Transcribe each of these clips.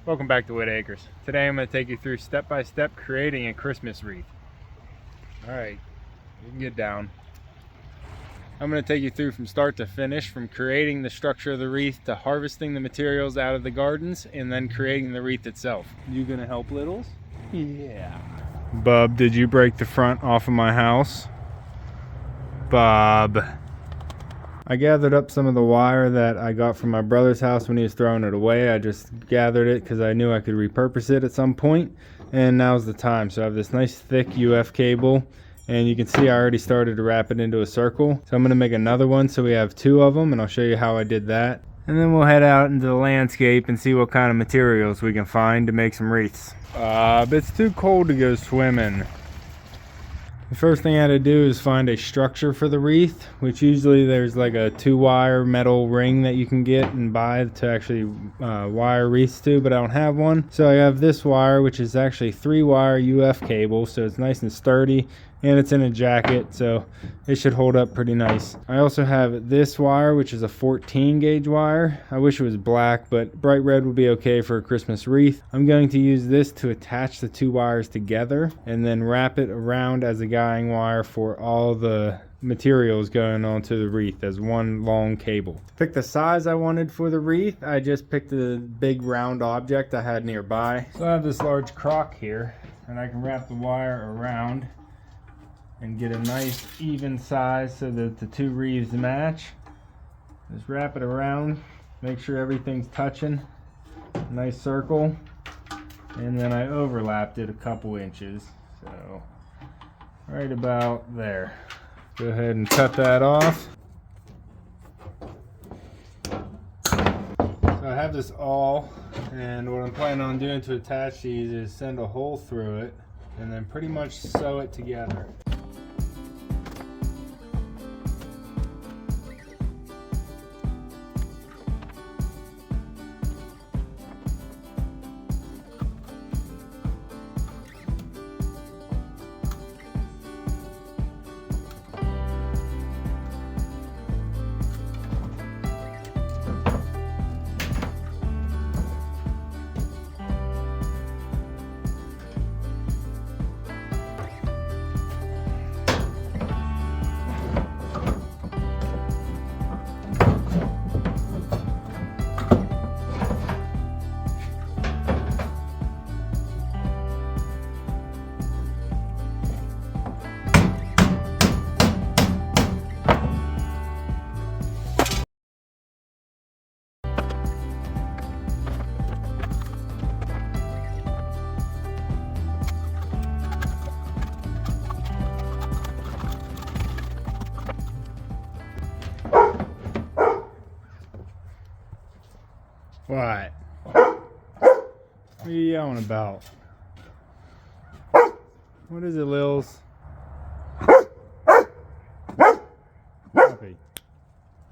Welcome back to Whitt Acres. Today I'm going to take you through step-by-step creating a Christmas wreath. Alright, you can get down. I'm going to take you through from start to finish, from creating the structure of the wreath to harvesting the materials out of the gardens and then creating the wreath itself. You going to help, Littles? Yeah. Bub, did you break the front off of my house? Bob. I gathered up some of the wire that I got from my brother's house when he was throwing it away. I just gathered it because I knew I could repurpose it at some point, and now's the time. So I have this nice thick UF cable, and you can see I already started to wrap it into a circle. So I'm going to make another one so we have two of them, and I'll show you how I did that. And then we'll head out into the landscape and see what kind of materials we can find to make some wreaths. It's too cold to go swimming. The first thing I had to do is find a structure for the wreath, which usually there's like a 2-wire metal ring that you can get and buy to actually wire wreaths to, but I don't have one. So I have this wire, which is actually 3-wire UF cable, so it's nice and sturdy, and it's in a jacket, so it should hold up pretty nice. I also have this wire, which is a 14 gauge wire. I wish it was black, but bright red would be okay for a Christmas wreath. I'm going to use this to attach the 2 wires together and then wrap it around as a guiding wire for all the materials going onto the wreath as one long cable. To pick the size I wanted for the wreath, I just picked a big round object I had nearby. So I have this large crock here, and I can wrap the wire around and get a nice even size so that the 2 wreaths match. Just wrap it around, make sure everything's touching, nice circle, and then I overlapped it a couple inches, so right about there. Go ahead and cut that off. So I have this awl, and what I'm planning on doing to attach these is send a hole through it and then pretty much sew it together. What? What are you yelling about? What is it, Lils? Puppy.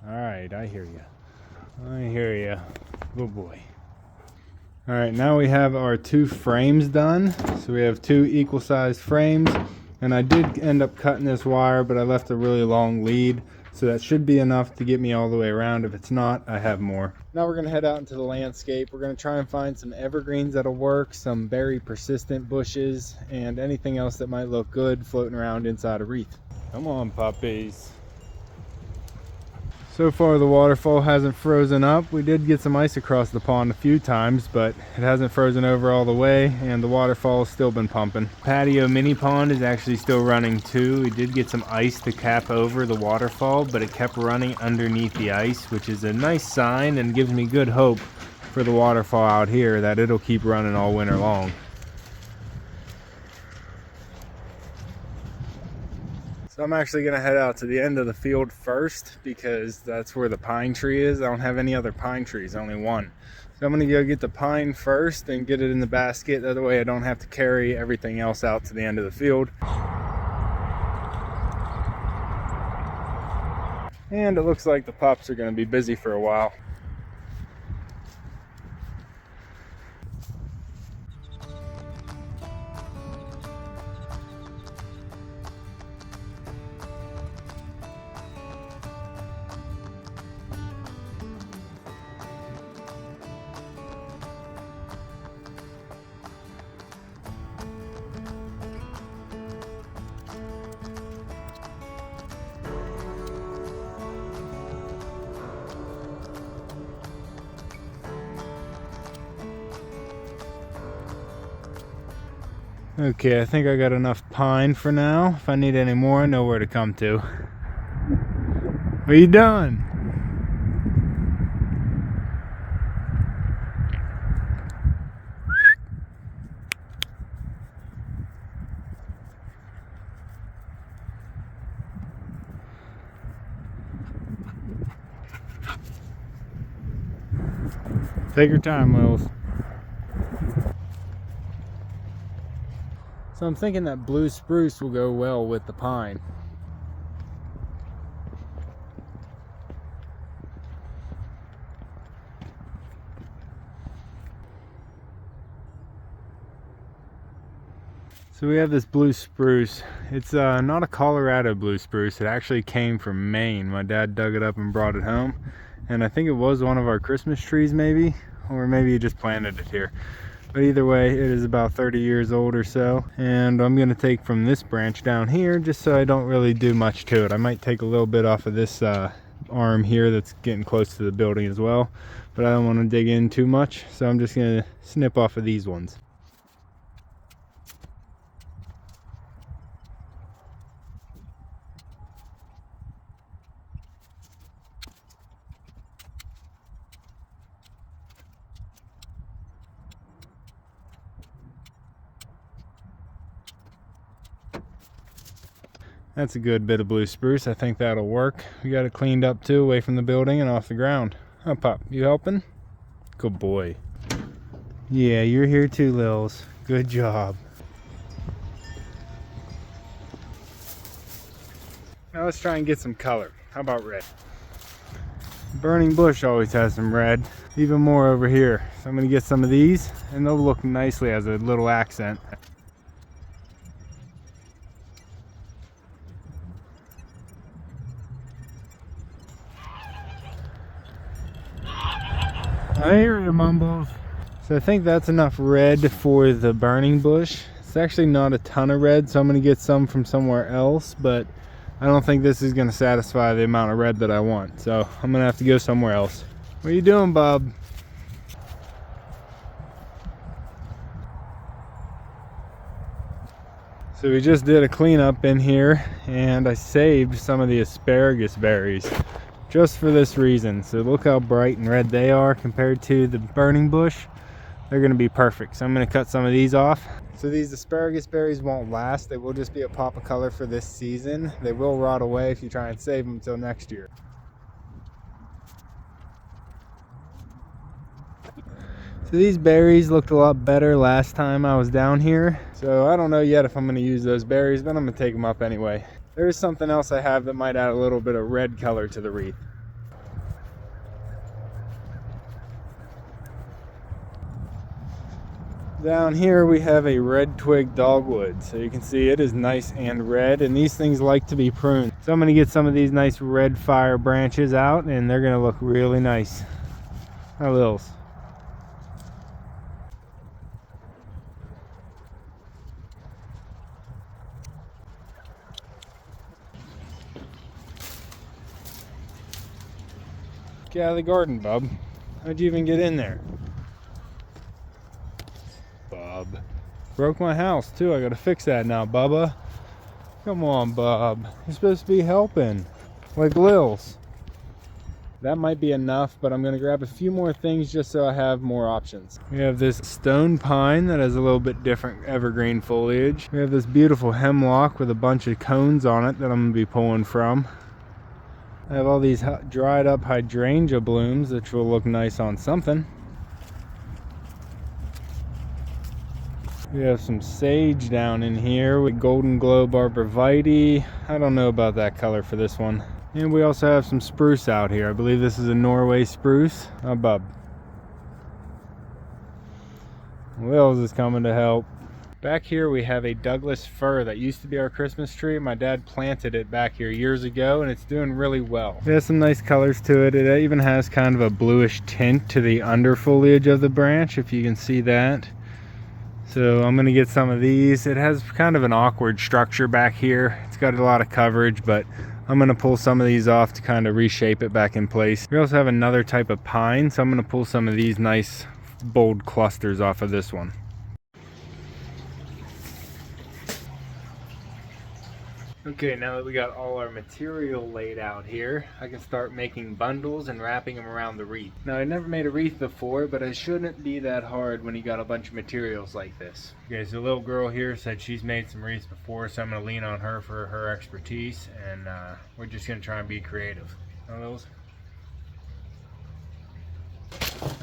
Alright, I hear you. I hear you. Good boy. Alright, now we have our 2 frames done. So we have 2 equal sized frames. And I did end up cutting this wire, but I left a really long lead. So that should be enough to get me all the way around. If it's not, I have more. Now we're going to head out into the landscape. We're going to try and find some evergreens that'll work, some berry persistent bushes, and anything else that might look good floating around inside a wreath. Come on, puppies. So far the waterfall hasn't frozen up. We did get some ice across the pond a few times, but it hasn't frozen over all the way, and the waterfall's still been pumping. Patio mini pond is actually still running too. We did get some ice to cap over the waterfall, but it kept running underneath the ice, which is a nice sign and gives me good hope for the waterfall out here that it'll keep running all winter long. So I'm actually going to head out to the end of the field first because that's where the pine tree is. I don't have any other pine trees, only one. So I'm going to go get the pine first and get it in the basket. That way I don't have to carry everything else out to the end of the field. And it looks like the pups are going to be busy for a while. Okay, I think I got enough pine for now. If I need any more, I know where to come to. What are you doing? Take your time, Lils. So I'm thinking that blue spruce will go well with the pine. So we have this blue spruce. It's not a Colorado blue spruce. It actually came from Maine. My dad dug it up and brought it home. And I think it was one of our Christmas trees maybe, or maybe he just planted it here. But either way, it is about 30 years old or so. And I'm gonna take from this branch down here just so I don't really do much to it. I might take a little bit off of this arm here that's getting close to the building as well. But I don't wanna dig in too much. So I'm just gonna snip off of these ones. That's a good bit of blue spruce. I think that'll work. We got it cleaned up too, away from the building and off the ground. Huh, Pop, you helping? Good boy. Yeah, you're here too, Lils. Good job. Now let's try and get some color. How about red? Burning bush always has some red. Even more over here. So I'm gonna get some of these and they'll look nicely as a little accent. I hear you, Mumbles. So I think that's enough red for the burning bush. It's actually not a ton of red, so I'm gonna get some from somewhere else, but I don't think this is gonna satisfy the amount of red that I want. So I'm gonna have to go somewhere else. What are you doing, Bob? So we just did a cleanup in here and I saved some of the asparagus berries just for this reason. So look how bright and red they are compared to the burning bush. They're gonna be perfect. So I'm gonna cut some of these off. So these asparagus berries won't last. They will just be a pop of color for this season. They will rot away if you try and save them until next year. So these berries looked a lot better last time I was down here. So I don't know yet if I'm gonna use those berries, but I'm gonna take them up anyway. There is something else I have that might add a little bit of red color to the wreath. Down here we have a red twig dogwood. So you can see it is nice and red, and these things like to be pruned. So I'm gonna get some of these nice red fire branches out and they're gonna look really nice. Hi, Lils. Get out of the garden, Bub. How'd you even get in there? Bub. Broke my house too. I gotta fix that now, Bubba. Come on, Bub. You're supposed to be helping. Like Lils. That might be enough, but I'm gonna grab a few more things just so I have more options. We have this stone pine that has a little bit different evergreen foliage. We have this beautiful hemlock with a bunch of cones on it that I'm gonna be pulling from. I have all these dried up hydrangea blooms, which will look nice on something. We have some sage down in here with golden globe arborvitae. I don't know about that color for this one. And we also have some spruce out here. I believe this is a Norway spruce. Oh, Bub. Wills is coming to help. Back here we have a Douglas fir that used to be our Christmas tree. My dad planted it back here years ago and it's doing really well. It has some nice colors to it. It even has kind of a bluish tint to the under foliage of the branch, if you can see that. So I'm gonna get some of these. It has kind of an awkward structure back here. It's got a lot of coverage, but I'm gonna pull some of these off to kind of reshape it back in place. We also have another type of pine, so I'm gonna pull some of these nice bold clusters off of this one. Okay, now that we got all our material laid out here, I can start making bundles and wrapping them around the wreath. Now, I never made a wreath before, but it shouldn't be that hard when you got a bunch of materials like this. Okay, so the little girl here said she's made some wreaths before, so I'm going to lean on her for her expertise, and we're just going to try and be creative. Huh, Lils?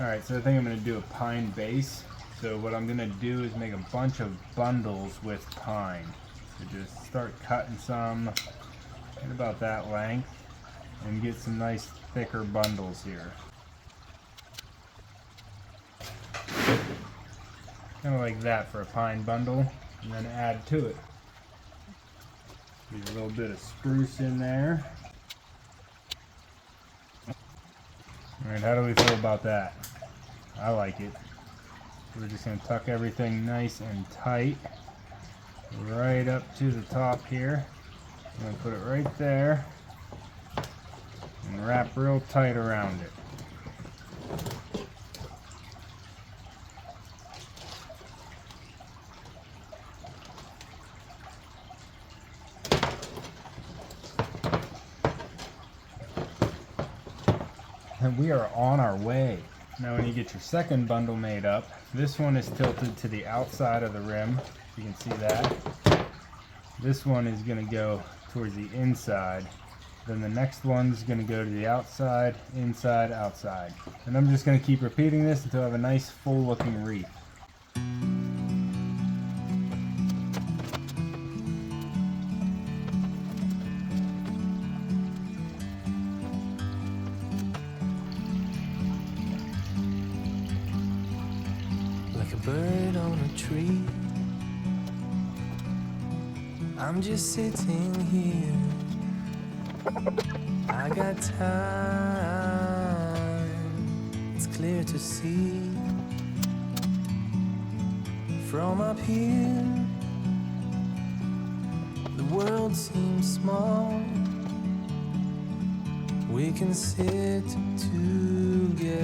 Alright, so I think I'm going to do a pine base. So what I'm going to do is make a bunch of bundles with pine. So just start cutting some at about that length and get some nice thicker bundles here. Kind of like that for a pine bundle, and then add to it. Get a little bit of spruce in there. Alright, how do we feel about that? I like it. We're just going to tuck everything nice and tight right up to the top here. I'm going to put it right there and wrap real tight around it. And we are on our way. Now when you get your second bundle made up, this one is tilted to the outside of the rim. You can see that. This one is going to go towards the inside. Then the next one's going to go to the outside, inside, outside. And I'm just going to keep repeating this until I have a nice full looking wreath. Like a bird on a tree, I'm just sitting here. I got time, it's clear to see. From up here, the world seems small. We can sit together.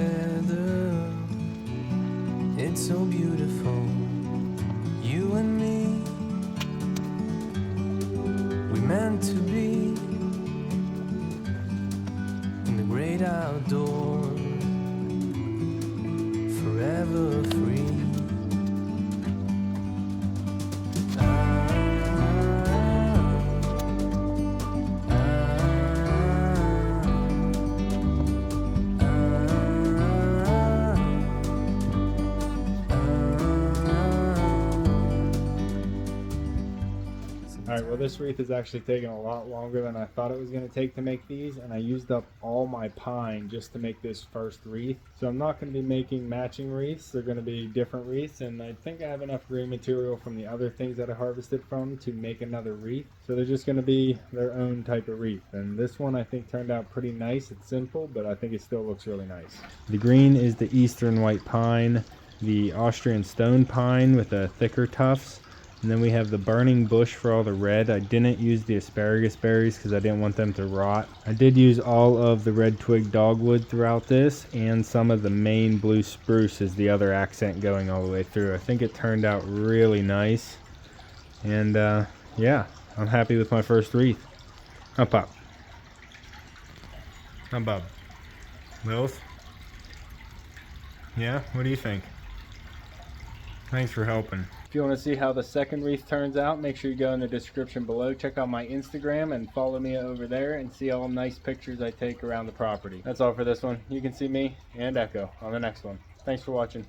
It's so beautiful, you and me. We meant to be in the great outdoors, forever free. Alright, well this wreath is actually taking a lot longer than I thought it was going to take to make these, and I used up all my pine just to make this first wreath. So I'm not going to be making matching wreaths, they're going to be different wreaths, and I think I have enough green material from the other things that I harvested from to make another wreath. So they're just going to be their own type of wreath, and this one I think turned out pretty nice. It's simple, but I think it still looks really nice. The green is the eastern white pine, the Austrian stone pine with the thicker tufts. And then we have the burning bush for all the red. I didn't use the asparagus berries because I didn't want them to rot. I did use all of the red twig dogwood throughout this, and some of the main blue spruce as the other accent going all the way through. I think it turned out really nice. And yeah, I'm happy with my first wreath. Up up. How about Lils? Yeah, what do you think? Thanks for helping. If you want to see how the second wreath turns out, make sure you go in the description below. Check out my Instagram and follow me over there and see all the nice pictures I take around the property. That's all for this one. You can see me and Echo on the next one. Thanks for watching.